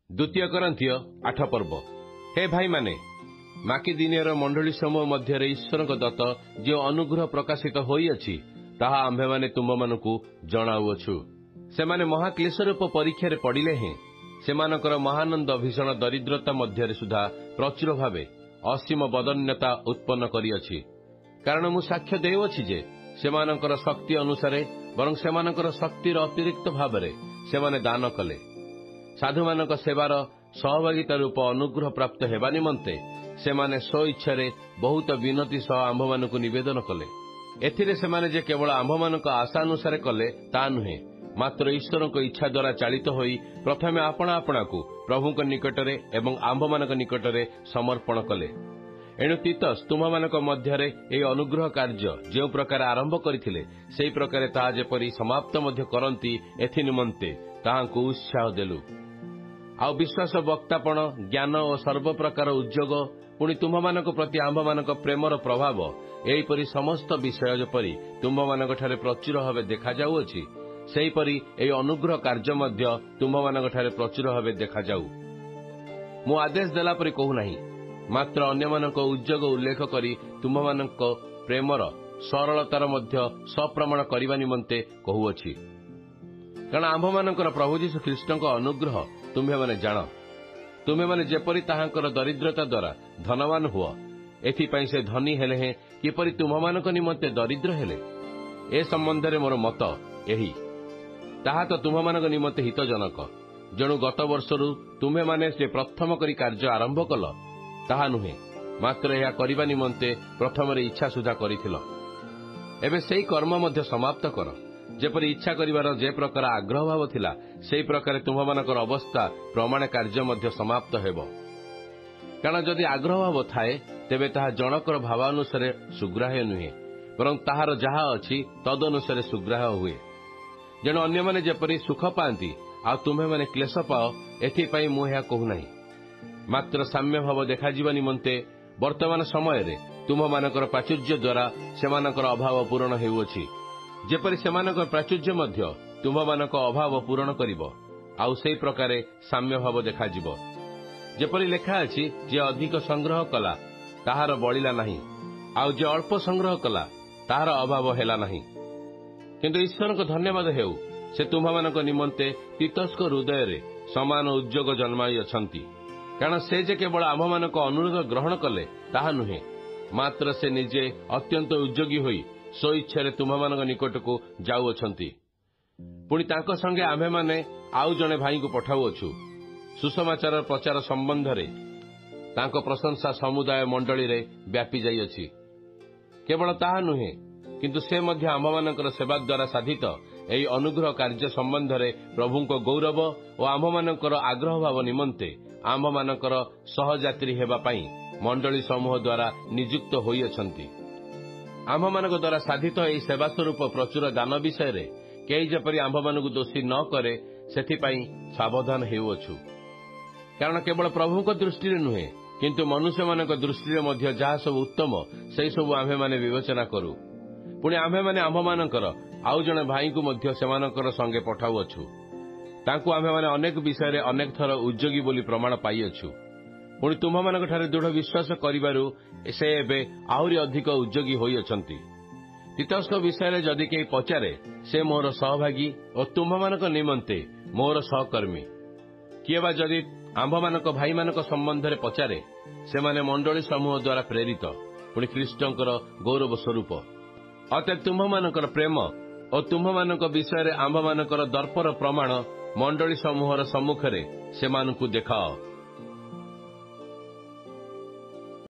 द्वितीय करन्थिय 8 पर्व। हे भाई माने, माकिदुनियार मंडली समूह मध्य ईश्वर दत्त जो अनुग्रह प्रकाशित होइअछि ताहा आम्भेमाने तुममानकु जणाउअछु। सेमाने महाक्लेश रूप परीक्षा पड़िले हें सेमानकर महानंद भीषण दरिद्रता मध्य सुधा प्रचुर भावे असीम बदन्यता उत्पन्न करिअछि। कारण मु साक्ष्य देउअछि जे सेमानकर शक्ति अनुसारे बरं सेमानकर शक्तिर अतिरिक्त भावरे सेमाने दान कले। साधुमानक सेवार सहभागिता रूप अनुग्रह प्राप्त हेबा निमंते सेमाने स्व इच्छारे बहुत विनती सह आम्भमानकु निवेदन कले। एथिरे सेमाने जे केवल आम्भमानक आशा अनुसारे कले ता नुहे, मात्र ईश्वरक इच्छा द्वारा चालित होई प्रथमे आपणा आपणाकु प्रभुक निकटरे एवं आम्भमानक निकटरे समर्पण कले। एणु तीतस तुम्हामानक मध्यरे एई अनुग्रह कार्य जो प्रकार आरंभ करथिले सेई प्रकारे ता जेपरि समाप्त मध्य करंती एथि निमंते ताहांकु उत्साह देलु। आ विश्वास वक्तापण ज्ञान और सर्व प्रकार उद्योग पुणी तुम्हामानक प्रति आम्भमानक प्रेमर प्रभाव एहीपरि समस्त विषय जेपरि तुम्हामानक ठारे प्रचुर भावे देखा जाउअछि सेहीपरि एई अनुग्रह कार्य मध्य तुम्हामानक ठारे प्रचुर भावे देखा जाउ। मु आदेश देला परि कहू नाही, मात्र अन्यमानक उद्योग उल्लेख करी तुम्हामानक प्रेमर सरलतार मध्य सप्रमाण करबा निमंते कहुअछि। कारण आम्भमानकर प्रभु यीशु ख्रीष्टक अनुग्रह तुम्हे माने जान, तुम्हे माने जेपरि ताहांकर दरिद्रता द्वारा धनवान हुआ एथिपाई से धनी हेले हैं किपरि तुम्हामानक निमंते दरिद्र हेले। ए संबंधरे मोर मत एही, ताहा तो तुम्हामानक निमंते हितजनक। जणु गत वर्षरू तुम्हे माने से प्रथम करी कार्य आरंभ कल ताहा नुहे, मात्र यह करबा निमंते प्रथमरे इच्छा सुधा करिथिल। एबे सेई कर्म मध्य समाप्त कर, जेपरि इच्छा करिवार जे प्रकार आग्रह भाव थिला सेई प्रकार तुम्हामानकर अवस्था प्रमाण कार्य मध्य समाप्त हेबो। कारण जदि आग्रह भाव थाए तेबे ताहा जनकर भावानुसारे सुग्राह्य नुहे, बरं ताहार जहा अछि तदनुसारे सुग्राह्य हुए। जेणु अन्य माने जेपरि सुख पाती आ तुम्हे माने क्लेश पाओ एथिपाई मु एहा कहू नाही, मात्र साम्य भाव देखाजिबा निमंते वर्तमान समय रे तुम्हामानकर प्राचुर्य द्वारा सेमानकर अभाव पूरण हेउअछि, जेपरि सेमानकर प्राचुर्य मध्य तुम्हामानक अभाव पूरण करिवो। आउ सेई प्रकारे साम्य भाव देखाजिबो। जेपरि लेखा अछि, जे अधिक संग्रह कला ताहार बळिला नाही, आउ जे अल्प संग्रह कला ताहार अभाव हेला नाही। किंतु ईश्वरक धन्यवाद हेउ, से तुम्हामानक निमंते तीतस्क हृदय रे समान उद्योग जन्माई अछंती। कारण से जे केवल आम्भमानक अनुरोध ग्रहण कले ताहा नुहे, मात्र से निजे अत्यंत उद्योगी होई स्व इच्छारे तुम्हामानक निकटकू जाउअछंती। पुणी तांको संगे आम्भे माने आउ जणे भाई को पठाउअछु। सुसमाचार प्रचार संबंधरे तांको प्रशंसा समुदाय मंडली रे व्यापी जाइअछि। केवल ताहा नुहे, किंतु से मध्य आम्भमानकर सेवा द्वारा साधित एई अनुग्रह कार्य संबंधरे प्रभुंको गौरव और आम्भमानकर आग्रह भाव निमंते आम्भमानकर सहयात्री हेबा पई मंडली समूह द्वारा नियुक्त होइअछंती। आम्भमानक द्वारा साधित एई सेवा स्वरूप प्रचुर दान विषय रे केई जेपरि आम्भमानकु दोषी न करे सेथिपाई सावधान हेउअछु। कारण केवल प्रभुंक दृष्टि नुहे, किंतु मनुष्य मानक दृष्टि मध्य जहा सब उत्तम से सब आम्भे माने विवेचना करू। पुणी आम्भे माने आम्भमानकर आउ जणे भाई को मध्य सेमानकर संगे पठाउअछु। तांकु आम्भे माने अनेक विषय रे अनेक थर उद्योगी बोली प्रमाण पाइअछु। पुणी तुम्हामानक ठारे दृढ़ विश्वास करिबारु से एबे आहुरी अधिक उद्योगी होइअछंती। तीतस्क विषय रे जदि केही पचारे से मोर सहभागी और तुम्हामानक निमंते मोर सहकर्मी। किए बा जदि आम्भमानक भाईमानक संबंधरे पचारे से माने मंडली समूह द्वारा प्रेरित पुणी ख्रीष्टंकर गौरव स्वरूप। अतः तुम्हामानकर प्रेम और तुम्हामानक विषय रे आम्भमानकर दर्पर प्रमाण मंडली समूहर सम्मुखरे सेमानकु देखाओ।